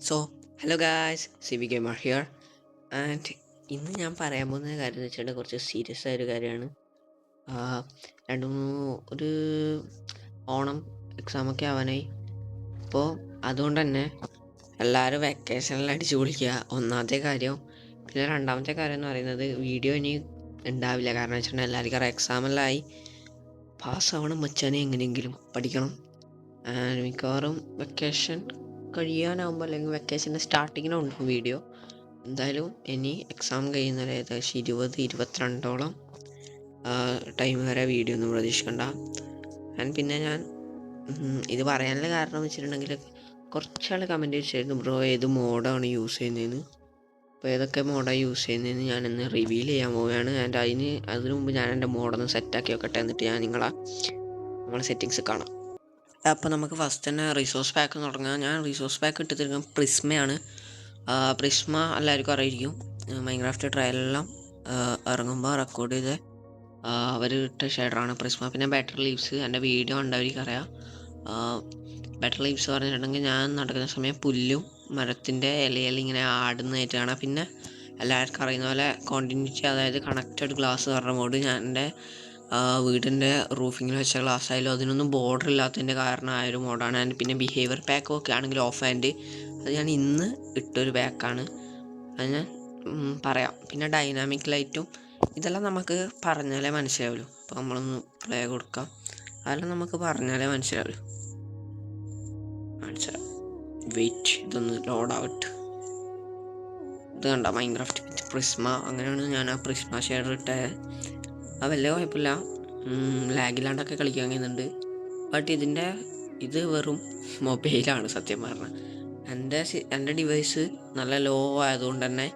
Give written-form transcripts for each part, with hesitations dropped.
So hello guys, CB Gamer here. And ഇന്ന് ഞാൻ പറയാൻ പോകുന്ന കാര്യം എന്ന് വെച്ചിട്ടുണ്ടെങ്കിൽ കുറച്ച് സീരിയസ് ആയ ഒരു കാര്യമാണ്. രണ്ട് മൂന്ന് ഒരു ഓണം എക്സാമൊക്കെ ആവാനായി. അപ്പോൾ അതുകൊണ്ട് തന്നെ എല്ലാവരും വെക്കേഷനിൽ അടിച്ചു പൊളിക്കുക, ഒന്നാമത്തെ കാര്യം. പിന്നെ രണ്ടാമത്തെ കാര്യം എന്ന് പറയുന്നത് വീഡിയോ ഇനി ഉണ്ടാവില്ല. കാരണം വെച്ചിട്ടുണ്ടെങ്കിൽ എല്ലാവർക്കും അറിയാം എക്സാമെല്ലാമായി. പാസ്സാവണം മച്ചാനെ, എങ്ങനെയെങ്കിലും പഠിക്കണം. മിക്കവാറും വെക്കേഷൻ കഴിയാനാകുമ്പോൾ അല്ലെങ്കിൽ വെക്കേഷൻ്റെ സ്റ്റാർട്ടിങ്ങിനുണ്ടാകും വീഡിയോ. എന്തായാലും ഇനി എക്സാം കഴിയുന്നത് ഏകദേശം 22-22 ടൈം വരെ വീഡിയോ ഒന്നും പ്രതീക്ഷിക്കണ്ട. പിന്നെ ഞാൻ ഇത് പറയാനുള്ള കാരണം എന്ന് വെച്ചിട്ടുണ്ടെങ്കിൽ കുറച്ചാൾ കമൻറ്റ് ചെയ്തിരുന്നു, ബ്രോ ഏത് മോഡാണ് യൂസ് ചെയ്യുന്നതെന്ന്. അപ്പോൾ ഏതൊക്കെ മോഡാണ് യൂസ് ചെയ്യുന്നതെന്ന് ഞാനിന്ന് റിവീൽ ചെയ്യാൻ പോവുകയാണ്. അതിനു മുമ്പ് ഞാൻ എൻ്റെ മോഡൊന്ന് സെറ്റാക്കി വെക്കട്ടെ, എന്നിട്ട് ഞാൻ നമ്മളെ സെറ്റിങ്സ് കാണാം. അപ്പോൾ നമുക്ക് ഫസ്റ്റ് തന്നെ റിസോഴ്സ് പാക്ക് തുടങ്ങാം. ഞാൻ റിസോഴ്സ് പാക്ക് ഇട്ടിരിക്കുന്നത് പ്രിസ്മയാണ്. പ്രിസ്മ എല്ലാവർക്കും അറിയിരിക്കും. മൈൻക്രാഫ്റ്റ് ട്രയലെല്ലാം ഇറങ്ങുമ്പോൾ റെക്കോർഡ് ചെയ്ത് അവർ ഇട്ട ഷെയറാണ് പ്രിസ്മ. പിന്നെ ബെറ്റർ ലീവ്സ്, എൻ്റെ വീഡിയോ ഉണ്ടവർക്ക് അറിയാം. ബെറ്റർ ലീവ്സ് പറഞ്ഞിട്ടുണ്ടെങ്കിൽ ഞാൻ നടക്കുന്ന സമയം പുല്ലും മരത്തിൻ്റെ ഇലയിൽ ഇങ്ങനെ ആടുന്നതായിട്ട് കാണാം. പിന്നെ എല്ലാവർക്കും അറിയുന്ന പോലെ കോണ്ടിന്യൂറ്റി, അതായത് കണക്റ്റഡ് ഗ്ലാസ് പറഞ്ഞ മോഡ് ഞാൻ എൻ്റെ വീടിൻ്റെ റൂഫിങ്ങിൽ വെച്ച ഗ്ലാസ് ആയാലും അതിനൊന്നും ബോർഡർ ഇല്ലാത്തതിൻ്റെ കാരണമായൊരു മോഡാണ്. പിന്നെ ബിഹേവിയർ പാക്കൊക്കെ ആണെങ്കിൽ ഓഫ് ഹാൻഡ്, അത് ഞാൻ ഇന്ന് ഇട്ടൊരു പാക്കാണ്, അത് ഞാൻ പറയാം. പിന്നെ ഡൈനാമിക് ലൈറ്റും, ഇതെല്ലാം നമുക്ക് പറഞ്ഞാലേ മനസ്സിലാവുള്ളൂ. അപ്പോൾ നമ്മളൊന്ന് പ്ലേ കൊടുക്കാം. അതെല്ലാം നമുക്ക് പറഞ്ഞാലേ മനസ്സിലാവുള്ളൂ. മനസ്സിലാവും. വെയിറ്റ്, ഇതൊന്ന് ലോഡാവട്ടെ. ഇത് കണ്ട മൈൻക്രാഫ്റ്റ് വിത്ത് പ്രിസ്മ, അങ്ങനെയാണ് ഞാൻ ആ പ്രിസ്മ ഷെയ്ഡർ ഇട്ടത്. അത് വലിയ കുഴപ്പമില്ല, ലാഗില്ലാണ്ടൊക്കെ കളിക്കാൻ കഴിയുന്നുണ്ട്. ബട്ട് ഇത് വെറും മൊബൈലാണ് സത്യം പറഞ്ഞാൽ. എൻ്റെ ഡിവൈസ് നല്ല ലോ ആയതുകൊണ്ട് തന്നെ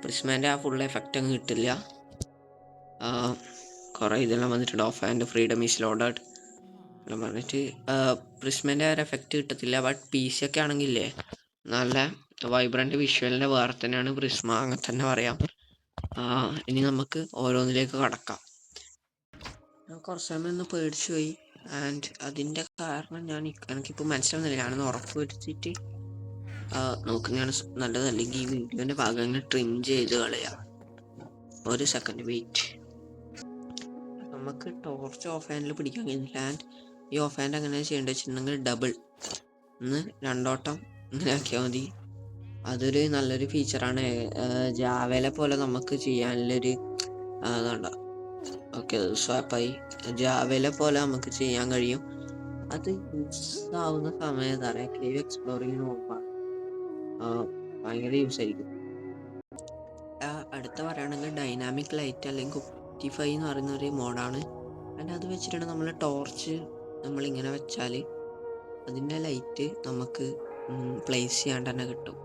പ്രിസ്മേൻ്റെ ആ ഫുൾ എഫക്റ്റ് അങ്ങ് കിട്ടില്ല. കുറേ ഇതെല്ലാം വന്നിട്ടുണ്ട്, of and freedom is loaded എല്ലാം പറഞ്ഞിട്ട് പ്രിസ്മേൻ്റെ ഒരു എഫക്റ്റ് കിട്ടത്തില്ല. ബട്ട് PC ഒക്കെ ആണെങ്കിലേ നല്ല വൈബ്രൻ്റ് വിഷ്വലിൻ്റെ വേറെ തന്നെയാണ് പ്രിസ്മ, അങ്ങനെ തന്നെ പറയാം. ഇനി നമുക്ക് ഓരോന്നിലേക്ക് കടക്കാം. ഞാൻ കുറച്ച് സമയം ഒന്ന് പേടിച്ചു പോയി. അതിൻ്റെ കാരണം എനിക്കിപ്പോൾ മനസ്സിലാവുന്നില്ല. ഞാനൊന്ന് ഉറപ്പ് വരുത്തിയിട്ട് നോക്കുന്നതാണ് നല്ലത്, അല്ലെങ്കിൽ ഈ വീഡിയോൻ്റെ ഭാഗങ്ങൾ ട്രിം ചെയ്ത് കളയാം. ഒരു സെക്കൻഡ് വെയിറ്റ്. നമുക്ക് ടോർച്ച് ഓഫ് ഹാൻഡിൽ പിടിക്കാൻ കഴിയുന്നില്ല. ഈ ഓഫ് ഹാൻഡ് എങ്ങനെ ചെയ്യേണ്ടത് വെച്ചിട്ടുണ്ടെങ്കിൽ ഡബിൾ രണ്ടോട്ടം ഇങ്ങനെ ആക്കിയാൽ മതി. അതൊരു നല്ലൊരു ഫീച്ചറാണ്. ജാവയിലെ പോലെ നമുക്ക് ചെയ്യാനുള്ളൊരു അതുകൊണ്ട. ഓക്കെ, സ്വാപ്പായി. ജാവയിലെ പോലെ നമുക്ക് ചെയ്യാൻ കഴിയും. അത് യൂസ് ആവുന്ന സമയത്ത് അറിയാം, കേവ് എക്സ്പ്ലോറിങ്ങിന് പോകുമ്പോൾ ഭയങ്കര യൂസ് ആയിരിക്കും. അടുത്ത പറയുകയാണെങ്കിൽ ഡൈനാമിക് ലൈറ്റ് അല്ലെങ്കിൽ ഒപ്റ്റിഫൈ എന്ന് പറയുന്ന ഒരു മോഡാണ്. അത് വെച്ചിട്ടാണ് നമ്മൾ ടോർച്ച് നമ്മളിങ്ങനെ വെച്ചാൽ അതിൻ്റെ ലൈറ്റ് നമുക്ക് പ്ലേസ് ചെയ്യാണ്ട് തന്നെ കിട്ടും.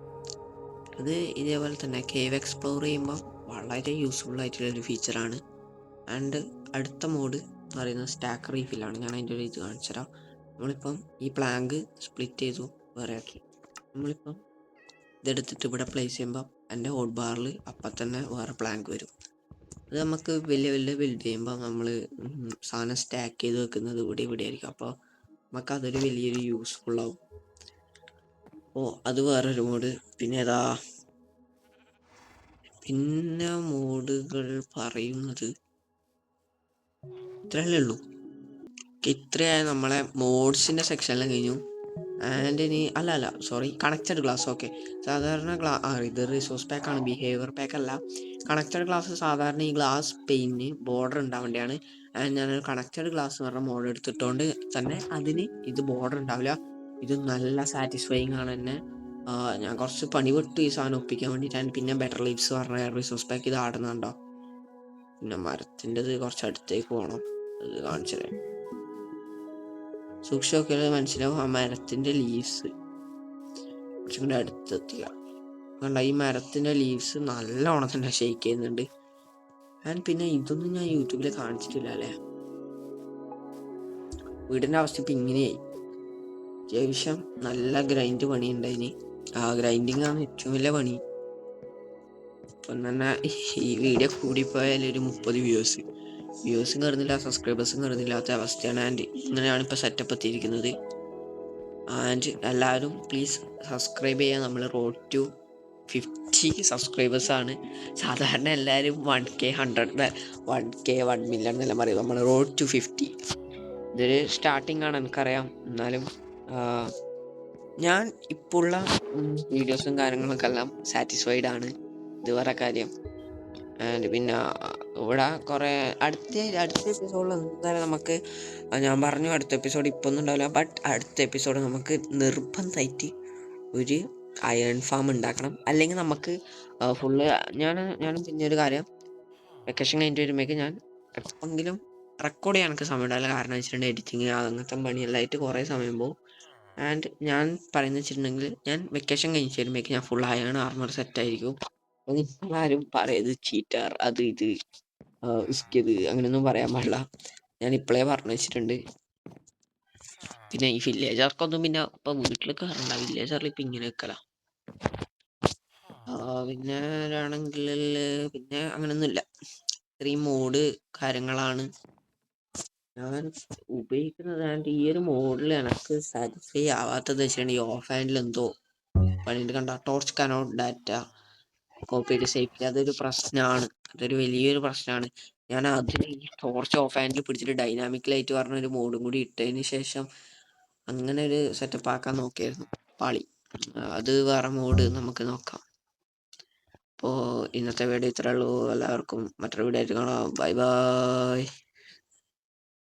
അത് ഇതേപോലെ തന്നെ കേവ് എക്സ്പ്ലോർ ചെയ്യുമ്പോൾ വളരെ യൂസ്ഫുൾ ആയിട്ടുള്ളൊരു ഫീച്ചറാണ്. അടുത്ത മോഡ് എന്ന് പറയുന്നത് സ്റ്റാക്ക് റീഫിലാണ്. ഞാൻ അതിൻ്റെ ഒരു ഇത് കാണിച്ചു തരാം. നമ്മളിപ്പം ഈ പ്ലാങ്ക് സ്പ്ലിറ്റ് ചെയ്തു വേറെ ആക്കി. നമ്മളിപ്പം ഇതെടുത്തിട്ട് ഇവിടെ പ്ലേസ് ചെയ്യുമ്പോൾ എൻ്റെ ഹോട്ട് ബാറിൽ അപ്പം തന്നെ വേറെ പ്ലാങ്ക് വരും. അത് നമുക്ക് വലിയ ബിൽഡ് ചെയ്യുമ്പോൾ നമ്മൾ സാധനം സ്റ്റാക്ക് ചെയ്ത് വെക്കുന്നത് ഇവിടെ ആയിരിക്കും. അപ്പോൾ നമുക്കതൊരു വലിയൊരു യൂസ്ഫുള്ളാവും. അത് വേറൊരു മോഡ്. പിന്നെ മോഡുകൾ പറയുന്നത് ഇത്രയല്ലേ ഉള്ളൂ. ഇത്രയായ നമ്മളെ മോഡ്സിൻ്റെ സെക്ഷനിലും കഴിഞ്ഞു. ഇനി സോറി, കണക്റ്റഡ് ഗ്ലാസ്. ഓക്കെ, സാധാരണ ഇത് റിസോഴ്സ് പാക്കാണ്, ബിഹേവിയർ പാക്ക് അല്ല. കണക്റ്റഡ് ഗ്ലാസ് സാധാരണ ഈ ഗ്ലാസ് പെയിന് ബോർഡർ ഉണ്ടാവേണ്ടതാണ്. ഞാനൊരു കണക്റ്റഡ് ഗ്ലാസ് എന്ന് പറഞ്ഞ മോഡ് എടുത്തിട്ടുകൊണ്ട് തന്നെ അതിന് ഇത് ബോർഡർ ഉണ്ടാവില്ല. ഇത് നല്ല സാറ്റിസ്ഫൈങ് ആണ് തന്നെ. ഞാൻ കുറച്ച് പണി വിട്ടു ഈ സാധനം ഒപ്പിക്കാൻ വേണ്ടിയിട്ടാണ്. പിന്നെ ബെറ്റർ ലീവ്സ് പറഞ്ഞ റിസോഴ്സ് പാക്ക് ഇത് ആടുന്നുണ്ടോ. പിന്നെ മരത്തിൻ്റെത് കുറച്ച് അടുത്തേക്ക് പോകണം, അത് കാണിച്ചു തരാം. സൂക്ഷിച്ച് നോക്കിയാൽ മനസ്സിലാവും. ആ മരത്തിൻ്റെ ലീവ്സ് കുറച്ചും കൂടി അടുത്തെത്തില്ല. കണ്ട, ഈ മരത്തിൻ്റെ ലീവ്സ് നല്ലോണം തന്നെ ഷെയ്ക്ക് ചെയ്യുന്നുണ്ട്. പിന്നെ ഇതൊന്നും ഞാൻ യൂട്യൂബിൽ കാണിച്ചിട്ടില്ല അല്ലേ. വീടിൻ്റെ അവസ്ഥ ഇപ്പം ഇങ്ങനെയായി. അത്യാവശ്യം നല്ല ഗ്രൈൻഡ് പണിയുണ്ടായിന്. ഗ്രൈൻഡിങ് ആണ് ഏറ്റവും വലിയ പണി. ഇപ്പം തന്നെ ഈ വീഡിയോ കൂടിപ്പോയാൽ ഒരു 30 വ്യൂസും കയറുന്നില്ല, സബ്സ്ക്രൈബേഴ്സും കയറുന്നില്ലാത്ത അവസ്ഥയാണ്. ഇങ്ങനെയാണ് ഇപ്പോൾ സെറ്റപ്പ് എത്തിയിരിക്കുന്നത്. ആൻഡ് എല്ലാവരും പ്ലീസ് സബ്സ്ക്രൈബ് ചെയ്യുക. നമ്മൾ റോഡ് ടു 50 സബ്സ്ക്രൈബേഴ്സാണ്. സാധാരണ എല്ലാവരും 1K 100 1K 1 മില്യൺ എന്നെല്ലാം പറയും. നമ്മൾ റോഡ് ടു 50. ഇതൊരു സ്റ്റാർട്ടിംഗ് ആണ് എനിക്കറിയാം. എന്നാലും ഞാൻ ഇപ്പോൾ ഉള്ള വീഡിയോസും കാര്യങ്ങളൊക്കെ എല്ലാം സാറ്റിസ്ഫൈഡ് ആണ്. ഇത് വേറെ കാര്യം. ആൻഡ് പിന്നെ ഇവിടെ കുറേ അടുത്ത എപ്പിസോഡിൽ എന്തായാലും നമുക്ക് ഞാൻ പറഞ്ഞു അടുത്ത എപ്പിസോഡ് ഇപ്പോൾ ഒന്നും ഉണ്ടാവില്ല. ബട്ട് അടുത്ത എപ്പിസോഡ് നമുക്ക് നിർബന്ധമായിട്ട് ഒരു അയൺ ഫാം ഉണ്ടാക്കണം. അല്ലെങ്കിൽ നമുക്ക് ഫുള്ള് ഞാൻ പിന്നെ ഒരു കാര്യം, വെക്കേഷൻ കഴിഞ്ഞിട്ട് വരുമ്പോഴേക്ക് ഞാൻ എപ്പോഴെങ്കിലും റെക്കോർഡ് ചെയ്യാൻ എനിക്ക് സമയം ഉണ്ടാവില്ല. കാരണം വെച്ചിട്ടുണ്ടെങ്കിൽ എഡിറ്റിങ് അങ്ങനത്തെ പണിയെല്ലാമായിട്ട് കുറേ സമയം പോകും. ആൻഡ് ഞാൻ പറയുന്നത് വെച്ചിട്ടുണ്ടെങ്കിൽ ഞാൻ വെക്കേഷൻ കഴിഞ്ഞിട്ട് വരുമ്പോഴേക്ക് ഞാൻ ഫുൾ അയൺ ആർമർ സെറ്റായിരിക്കും. അപ്പോൾ നിങ്ങളാരും പറയത് ചീറ്റാർ അത് ഇത് ഇഷ്കത് അങ്ങനെയൊന്നും പറയാൻ പാടില്ല. ഞാൻ ഇപ്പോഴേ പറഞ്ഞു വെച്ചിട്ടുണ്ട്. പിന്നെ ഈ വില്ലേജർക്കൊന്നും പിന്നെ ഇപ്പം വീട്ടിൽ കയറണ്ട. വില്ലേജറിൽ ഇപ്പം ഇങ്ങനെ വെക്കല. പിന്നെ ആണെങ്കിൽ പിന്നെ അങ്ങനെയൊന്നുമില്ല. ഇത്രയും മോഡ് കാര്യങ്ങളാണ് ഞാൻ ഉപയോഗിക്കുന്നത്. ആൻഡ് ഈ ഒരു മോഡിൽ എനിക്ക് സാറ്റിസ്ഫൈ ആവാത്തത് വെച്ചിട്ടുണ്ടെങ്കിൽ ഓഫ് ഹാൻഡിൽ എന്തോ പണിയിട്ട് കണ്ട ടോർച്ച് കനോട്ട് ഡാറ്റ കോപ്പിയുടെ സേഫ്റ്റി അതൊരു പ്രശ്നമാണ്. അതൊരു വലിയൊരു പ്രശ്നമാണ്. ഞാൻ അതിന് ഈ ടോർച്ച് ഓഫ് ഹാൻഡിൽ പിടിച്ചിട്ട് ഡൈനാമിക് ലൈറ്റ് പറഞ്ഞൊരു മോഡും കൂടി ഇട്ടതിന് ശേഷം അങ്ങനെ ഒരു സെറ്റപ്പ് ആക്കാൻ നോക്കിയായിരുന്നു. പാളി. അത് വേറെ മോഡ് നമുക്ക് നോക്കാം. അപ്പോൾ ഇന്നത്തെ വീഡിയോ ഇത്രേ ഉള്ളൂ. എല്ലാവർക്കും മറ്റൊരു വീഡിയോ ആയിട്ട് കാണാം. Bye bye.